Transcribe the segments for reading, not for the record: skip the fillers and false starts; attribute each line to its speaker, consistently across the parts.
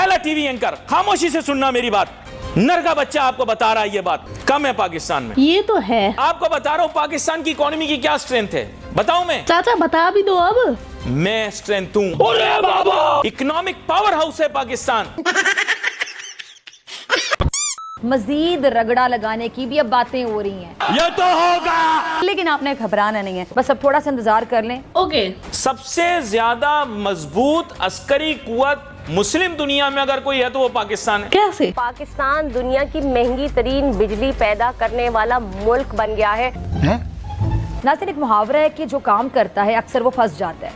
Speaker 1: पहला TV anchor, खामोशी से सुनना मेरी बात। नर का बच्चा आपको बता रहा है ये बात कम है पाकिस्तान में।
Speaker 2: ये तो है।
Speaker 1: आपको बता रहा हूँ पाकिस्तान की इकोनॉमी की क्या स्ट्रेंथ है, बताऊं मैं?
Speaker 2: चाचा बता भी दो अब।
Speaker 1: मैं स्ट्रेंथ हूँ, इकोनॉमिक पावर हाउस है पाकिस्तान।
Speaker 3: मजीद रगड़ा लगाने की भी अब बातें हो रही हैं।
Speaker 1: ये तो होगा,
Speaker 3: लेकिन आपने घबराना नहीं है, बस अब थोड़ा सा इंतजार कर लें।
Speaker 2: ओके।
Speaker 1: सबसे ज्यादा मजबूत अस्करी कुव्वत मुस्लिम दुनिया में अगर कोई है तो वो पाकिस्तान है।
Speaker 2: कैसे?
Speaker 4: पाकिस्तान दुनिया की महंगी तरीन बिजली पैदा करने वाला मुल्क बन गया है।
Speaker 3: नाज़रीन, एक मुहावरा है कि जो काम करता है अक्सर वो फंस जाता है,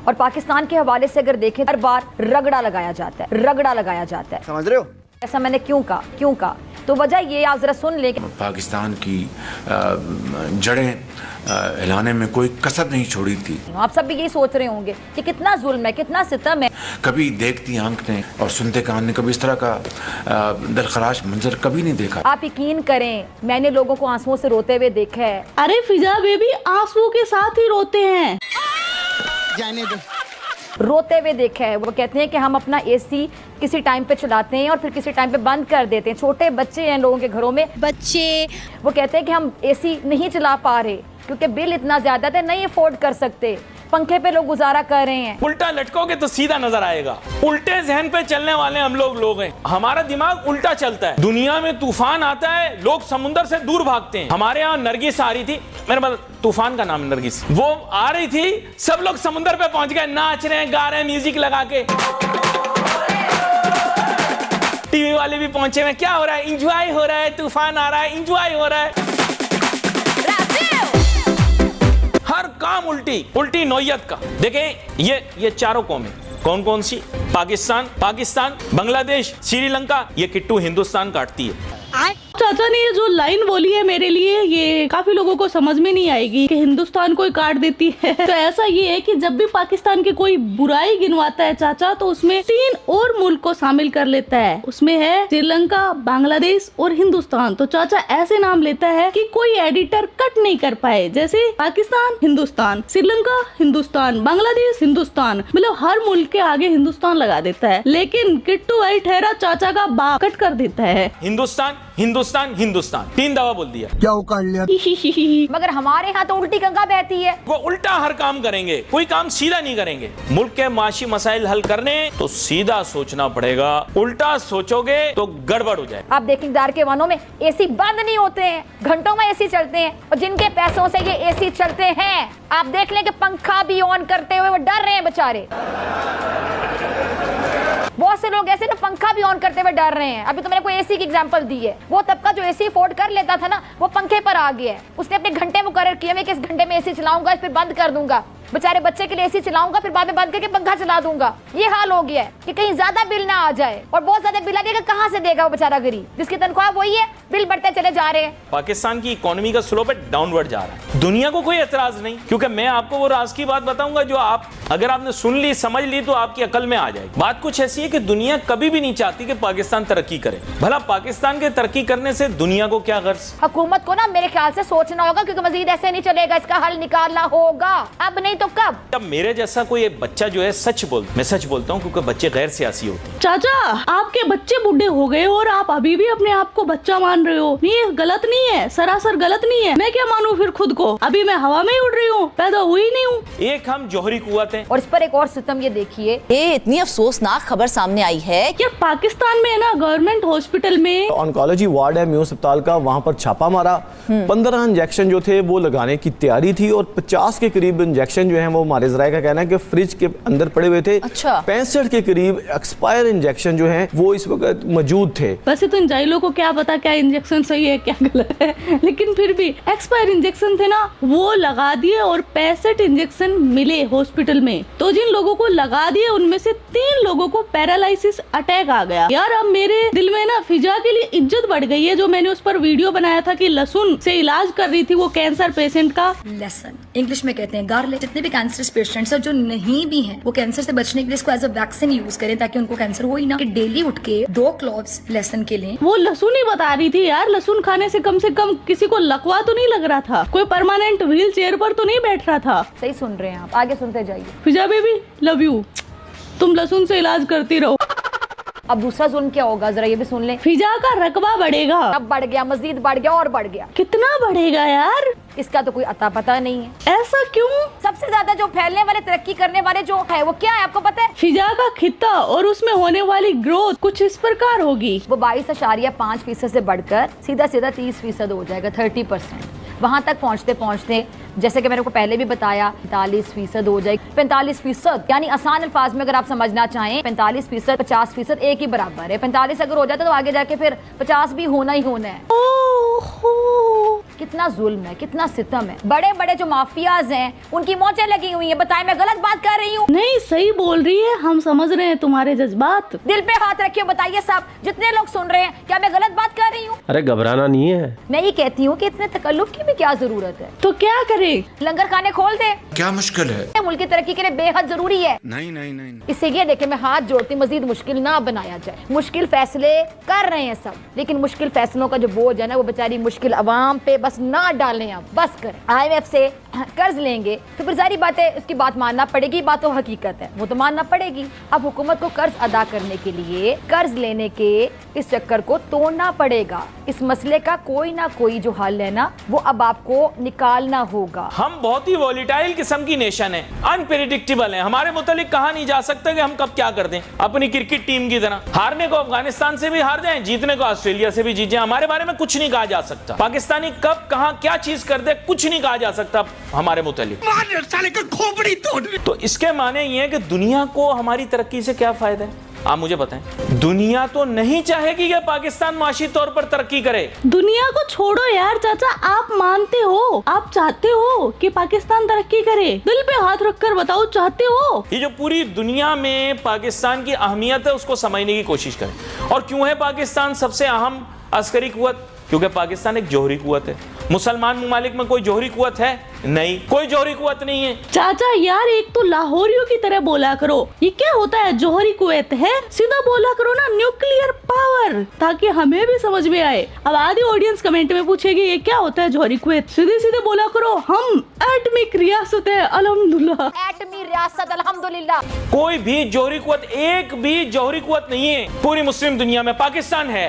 Speaker 3: और पाकिस्तान के हवाले से अगर देखें हर बार रगड़ा लगाया जाता है, रगड़ा लगाया जाता है।
Speaker 5: समझ रहे हो?
Speaker 3: ऐसा मैंने क्यों कहा? तो वजह ये आप जरा सुन ले।
Speaker 6: पाकिस्तान की जड़ें हिलाने में कोई कसर नहीं छोड़ी थी।
Speaker 3: आप सब भी यही सोच रहे होंगे कि कितना जुल्म है, कितना सितम है।
Speaker 6: कभी देखती आंख ने और सुनते कान ने कभी इस तरह का दिलखराश मंजर कभी नहीं देखा।
Speaker 3: आप यकीन करें, मैंने लोगों को आंसुओं से रोते हुए देखा है।
Speaker 2: अरे फिजा बेबी आंसुओं के साथ ही रोते हैं,
Speaker 5: जाने दो।
Speaker 3: रोते हुए देखा है। वो कहते हैं कि हम अपना एसी किसी टाइम पे चलाते हैं और फिर किसी टाइम पे बंद कर देते हैं। छोटे बच्चे हैं लोगों के घरों में, बच्चे वो कहते हैं कि हम एसी नहीं चला पा रहे क्योंकि बिल इतना ज्यादा है, नहीं अफोर्ड कर सकते, पंखे पे लोग गुजारा कर रहे हैं।
Speaker 1: उल्टा लटकोगे तो सीधा नजर आएगा। उल्टे जहन पे चलने वाले हम लोग हैं। हमारा दिमाग उल्टा चलता है। दुनिया में तूफान आता है, लोग समुद्र से दूर भागते हैं। हमारे यहाँ नरगिस आ रही थी, मेरे पास तूफान का नाम है नरगिस, वो आ रही थी, सब लोग समुद्र पे पहुंच गए, नाच रहे हैं, गा रहे हैं, म्यूजिक लगा के। टीवी वाले भी पहुंचे हुए, क्या हो रहा है? इंजॉय हो रहा है, तूफान आ रहा है, इंजॉय हो रहा है। हर काम उल्टी नौयत का। देखें ये चारों कौमें कौन कौन सी? पाकिस्तान, बांग्लादेश, श्रीलंका, ये किट्टू हिंदुस्तान काटती है।
Speaker 2: चाचा ने ये जो लाइन बोली है मेरे लिए, ये काफी लोगों को समझ में नहीं आएगी कि हिंदुस्तान को काट देती है। तो ऐसा ये है कि जब भी पाकिस्तान की कोई बुराई गिनवाता है चाचा, तो उसमें 3 और मुल्क को शामिल कर लेता है। उसमें है श्रीलंका, बांग्लादेश और हिंदुस्तान। तो चाचा ऐसे नाम लेता है कि कोई एडिटर कट नहीं कर पाए, जैसे पाकिस्तान, हिंदुस्तान, श्रीलंका, हिंदुस्तान, बांग्लादेश, हिंदुस्तान, मतलब हर मुल्क के आगे हिंदुस्तान लगा देता है। लेकिन किट्टू भाई ठहरा चाचा का बाप कट कर देता है।
Speaker 1: हिंदुस्तान 3 दफा बोल दिया।
Speaker 5: क्या उकाड़ लिया?
Speaker 3: मगर हमारे यहाँ तो उल्टी गंगा बहती है।
Speaker 1: वो उल्टा हर काम करेंगे, कोई काम सीधा नहीं करेंगे। मुल्क के माशी मसाइल हल करने तो सीधा सोचना पड़ेगा, उल्टा सोचोगे तो गड़बड़ हो जाए।
Speaker 3: आप देखें दार के वनों में एसी बंद नहीं होते हैं, घंटों में एसी चलते हैं, और जिनके पैसों से ये एसी चलते हैं, आप देख लें कि पंखा भी ऑन करते हुए वो डर रहे हैं बेचारे। बहुत से लोग ऐसे ना पंखा भी ऑन करते हुए डर रहे हैं। अभी तो मैंने कोई एसी की एग्जांपल दी है। वो तबका जो एसी अफोर्ड कर लेता था ना, वो पंखे पर आ गया है। उसने अपने घंटे मुकर्रर किए, मैं किस घंटे में एसी चलाऊंगा, फिर बंद कर दूंगा। बेचारे बच्चे के लिए एसी चलाऊंगा, फिर बाद में बंद करके पंखा चला दूंगा। ये हाल हो गया है कि कहीं ज्यादा बिल ना आ जाए, और बहुत ज्यादा बिल आ गया, कहां से देगा वो बेचारा गरीब, जिसकी तनख्वाह वही है, बिल बढ़ते चले जा रहे हैं।
Speaker 1: पाकिस्तान की इकोनॉमी का स्लोप है डाउनवर्ड जा रहा है। दुनिया को कोई एतराज नहीं, क्योंकि मैं आपको वो राज की बात बताऊंगा जो आप अगर आपने सुन ली, समझ ली, तो आपकी अकल में आ जाएगी। बात कुछ ऐसी है कि दुनिया कभी भी नहीं चाहती कि पाकिस्तान तरक्की करे। भला पाकिस्तान के तरक्की करने से दुनिया को क्या गर्ज?
Speaker 3: हुकूमत को ना मेरे ख्याल से सोचना होगा, क्योंकि मजीद ऐसे नहीं चलेगा, इसका हल निकालना होगा, अब नहीं तो कब।
Speaker 1: अब मेरे जैसा कोई बच्चा जो है मैं सच बोलता हूँ, क्योंकि बच्चे गैर सियासी होते हैं।
Speaker 2: चाचा आपके बच्चे बूढ़े हो गए और आप अभी भी अपने आप को बच्चा मान रहे हो। ये गलत नहीं है, सरासर गलत नहीं है। मैं क्या मानूं फिर खुद को? अभी मैं हवा में ही उड़ रही हूँ, पैदा हुई नहीं हूँ।
Speaker 1: एक हम जौहरी कुव्वत हैं।
Speaker 3: और इस पर एक और सितम ये देखिए,
Speaker 7: ये इतनी अफसोसनाक खबर सामने आई है
Speaker 2: कि पाकिस्तान में ना गवर्नमेंट हॉस्पिटल में
Speaker 8: ऑन्कोलॉजी वार्ड है म्यू अस्पताल का, वहाँ पर छापा मारा। 15 इंजेक्शन जो थे वो लगाने की तैयारी थी, और 50 के करीब इंजेक्शन जो है वो हमारे जराये का कहना है कि फ्रिज के अंदर पड़े हुए थे।
Speaker 7: अच्छा।
Speaker 8: 65 के करीब एक्सपायर इंजेक्शन जो है वो इस वक्त मौजूद थे।
Speaker 2: वैसे तो इन जाहिलों को क्या पता क्या इंजेक्शन सही है क्या गलत है, लेकिन फिर भी एक्सपायर इंजेक्शन थे ना, वो लगा दिए और 65 इंजेक्शन मिले हॉस्पिटल में। तो जिन लोगों को लगा दिए उनमें से 3 लोगों को पैरालिसिस अटैक आ गया। यार अब मेरे दिल में ना फिजा के लिए इज्जत बढ़ गई है। जो मैंने उस पर वीडियो बनाया था कि लहसुन से इलाज कर रही थी वो कैंसर पेशेंट का।
Speaker 9: लहसुन इंग्लिश में कहते हैं गार्लिक। जितने भी कैंसर पेशेंट्स और जो नहीं भी हैं, वो कैंसर से बचने के लिए इसको एज अ वैक्सीन यूज करें, ताकि उनको कैंसर हो ही ना। कि डेली उठ के 2 क्लोव्स लहसुन के लें।
Speaker 2: वो लहसुन ही बता रही थी यार, लहसुन खाने से कम किसी को लकवा तो नहीं लग रहा था, कोई परमानेंट व्हील चेयर पर तो नहीं बैठ रहा था।
Speaker 3: सही सुन रहे हैं आप, आगे सुनते जाइए।
Speaker 2: फिजा बेबी लव यू, तुम लहसुन से इलाज करती रहो।
Speaker 3: अब दूसरा जुल्म क्या होगा, जरा ये भी सुन लें।
Speaker 2: फिजा का रकबा बढ़ेगा।
Speaker 3: अब बढ़ गया, मजीद बढ़ गया और बढ़ गया।
Speaker 2: कितना बढ़ेगा यार,
Speaker 3: इसका तो कोई अता पता नहीं है।
Speaker 2: ऐसा क्यों?
Speaker 3: सबसे ज्यादा जो फैलने वाले, तरक्की करने वाले जो है वो क्या है आपको पता है?
Speaker 2: फिजा का खित्ता और उसमें होने वाली ग्रोथ कुछ इस प्रकार होगी।
Speaker 3: वो 22.5% से बढ़कर सीधा 30% हो जाएगा, 30%। वहां तक पहुंचते पहुंचते जैसे कि मैंने को पहले भी बताया 45% हो जाएगी। 45% यानी आसान अल्फाज में अगर आप समझना चाहें 45%, 50% एक ही बराबर है। 45 अगर हो जाता है तो आगे जाके फिर 50 भी होना ही होना है।
Speaker 2: ओहो,
Speaker 3: कितना जुल्म है, कितना सितम है। बड़े बड़े जो माफियाज हैं उनकी मौजें लगी हुई हैं। बताएं मैं गलत बात कर रही हूँ?
Speaker 2: नहीं सही बोल रही है, हम समझ रहे हैं तुम्हारे जज्बात।
Speaker 3: दिल पे हाथ रखिए, बताइए सब जितने लोग सुन रहे हैं, क्या मैं गलत बात कर रही हूँ?
Speaker 10: अरे घबराना नहीं है।
Speaker 3: मैं ये कहती हूँ कि इतने तकल्लुफ की भी क्या जरूरत है?
Speaker 2: तो क्या करे?
Speaker 3: लंगर खाने खोल दे,
Speaker 6: क्या मुश्किल है?
Speaker 3: मुल्क की तरक्की के लिए बेहद जरूरी है।
Speaker 6: नहीं नहीं नहीं,
Speaker 3: इससे ये देखे मैं हाथ जोड़ती, मजीद मुश्किल ना बनाया जाए। मुश्किल फैसले कर रहे हैं सब, लेकिन मुश्किल फैसलों का जो बोझ है ना वो बेचारी मुश्किल अवाम पे बस ना डालें। अब बस करें। IMF से कर्ज लेंगे तो फिर सारी बातें, उसकी बात मानना पड़ेगी। बात तो हकीकत है, वो तो मानना पड़ेगी। अब हुकूमत को कर्ज अदा करने के लिए कर्ज लेने के इस चक्कर को तोड़ना पड़ेगा। इस मसले का कोई ना कोई जो हल है ना वो अब आपको निकालना होगा।
Speaker 1: हम बहुत ही वॉलीटाइल किस्म की नेशन है, अनप्रेडिक्टेबल है। हमारे मुतालिक कहा नहीं जा सकता कि हम कब क्या कर दें। अपनी क्रिकेट टीम की तरह हारने को अफगानिस्तान से भी हार जाएं, जीतने को ऑस्ट्रेलिया से भी जीत जाएं, हमारे बारे में कुछ नहीं कहा जा सकता। पाकिस्तानी कब कहां क्या चीज कर दे कुछ नहीं कहा जा सकता हमारे मुतालिक। तो इसके माने ये है कि दुनिया को हमारी तरक्की से क्या फायदा है, आप मुझे बताएं। दुनिया तो नहीं चाहेगी कि पाकिस्तान माशी तौर पर तरक्की करे।
Speaker 2: दुनिया को छोड़ो यार चाचा, आप मानते हो, आप चाहते हो कि पाकिस्तान तरक्की करे? दिल पे हाथ रखकर बताओ, चाहते हो?
Speaker 1: ये जो पूरी दुनिया में पाकिस्तान की अहमियत है उसको समझने की कोशिश करें। और क्यों है पाकिस्तान सबसे अहम अस्करी कुव्वत? क्योंकि पाकिस्तान एक जौहरी कुव्वत है। मुसलमान ममालिक में कोई जौहरी कुव्वत है? नहीं, कोई जौहरी कुव्वत नहीं है।
Speaker 2: चाचा यार एक तो लाहौरियों की तरह बोला करो। ये क्या होता है जौहरी कुव्वत है? सीधा बोला करो ना न्यूक्लियर पावर, ताकि हमें भी समझ में आए। अब आधी ऑडियंस कमेंट में पूछेगी ये क्या होता है जौहरी कुव्वत। सीधे सीधे बोला करो हम एटमिक रियासत है अल्हम्दुलिल्लाह।
Speaker 3: एटमी रियासत अल्हम्दुलिल्लाह।
Speaker 1: कोई भी जौहरी कुव्वत, एक भी जौहरी कुव्वत नहीं है पूरी मुस्लिम दुनिया में। पाकिस्तान है।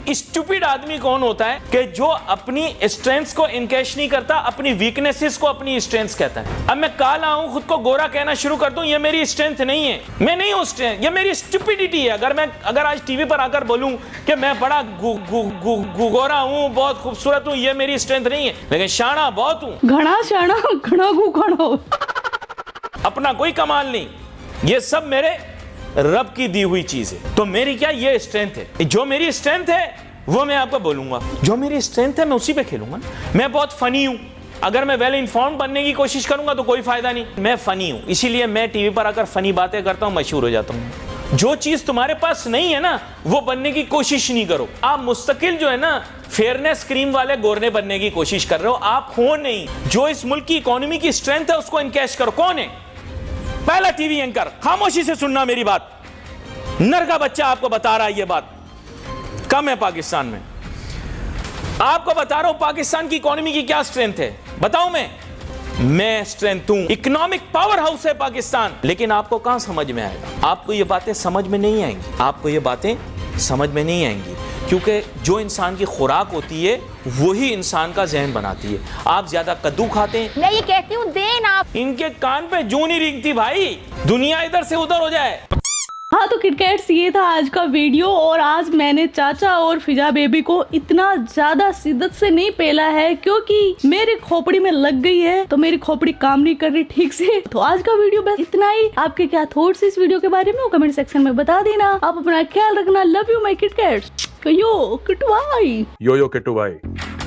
Speaker 1: स्टूपिड आदमी कौन होता है कि जो अपनी स्ट्रेंथ्स को इनकैश नहीं करता, अपनी वीकनेसेस को अपनी स्ट्रेंथ्स कहता है। अब मैं काला हूं, खुद को गोरा कहना शुरू कर दूं, ये मेरी स्ट्रेंथ नहीं है। मैं नहीं हूं स्ट्रेंथ, ये मेरी स्टूपिडिटी है। अगर आज टीवी पर आकर बोलूं कि मैं बड़ा गोरा हूं, बहुत खूबसूरत हूं, ये मेरी स्ट्रेंथ नहीं है। लेकिन शाना बहुत हूं,
Speaker 2: घना शाना घना घना।
Speaker 1: अपना कोई कमाल नहीं, ये सब मेरे रब की दी हुई चीज है। तो मेरी क्या ये स्ट्रेंथ है? जो मेरी स्ट्रेंथ है वो मैं आपको बोलूंगा। जो मेरी स्ट्रेंथ है मैं उसी पे खेलूंगा। मैं बहुत फनी हूं। अगर मैं वेल इन्फॉर्म्ड बनने की कोशिश करूंगा तो कोई फायदा नहीं। मैं फनी हूं, इसीलिए मैं टीवी पर आकर फनी बातें करता हूं, मशहूर हो जाता हूं। जो चीज तुम्हारे पास नहीं है ना वो बनने की कोशिश नहीं करो। आप मुस्तकिल जो है ना फेयरनेस क्रीम वाले गोरने बनने की कोशिश कर रहे हो, आप हो नहीं। जो इस मुल्क की इकोनॉमी की स्ट्रेंथ है उसको इनकैश करो। कौन है? पहला टीवी एंकर। खामोशी से सुनना मेरी बात, नर का बच्चा आपको बता रहा है ये बात कम है पाकिस्तान में। आपको बता रहा हूं पाकिस्तान की इकोनॉमी की क्या स्ट्रेंथ है, बताऊं मैं स्ट्रेंथ हूं। इकोनॉमिक पावर हाउस है पाकिस्तान। लेकिन आपको कहां समझ में आएगा? आपको ये बातें समझ में नहीं आएंगी। आपको ये बातें समझ में नहीं आएंगी क्योंकि जो इंसान की खुराक होती है वही इंसान का जहन बनाती है। आप ज्यादा कद्दू खाते हैं।
Speaker 3: मैं ये कहती हूँ देन आप।
Speaker 1: इनके कान पे जूं नहीं रेंगती भाई, दुनिया इधर से उधर हो जाए।
Speaker 2: हाँ तो किटकैट्स ये था आज का वीडियो। और आज मैंने चाचा और फिजा बेबी को इतना ज्यादा शिद्दत से नहीं पेला है क्योंकि मेरी खोपड़ी में लग गई है, तो मेरी खोपड़ी काम नहीं कर रही ठीक से। तो आज का वीडियो बस इतना ही। आपके क्या थॉट्स इस वीडियो के बारे में वो कमेंट सेक्शन में बता देना। आप अपना ख्याल रखना। Love you my KitKats. Yo Kittu भाई।
Speaker 11: यो किट्टू भाई।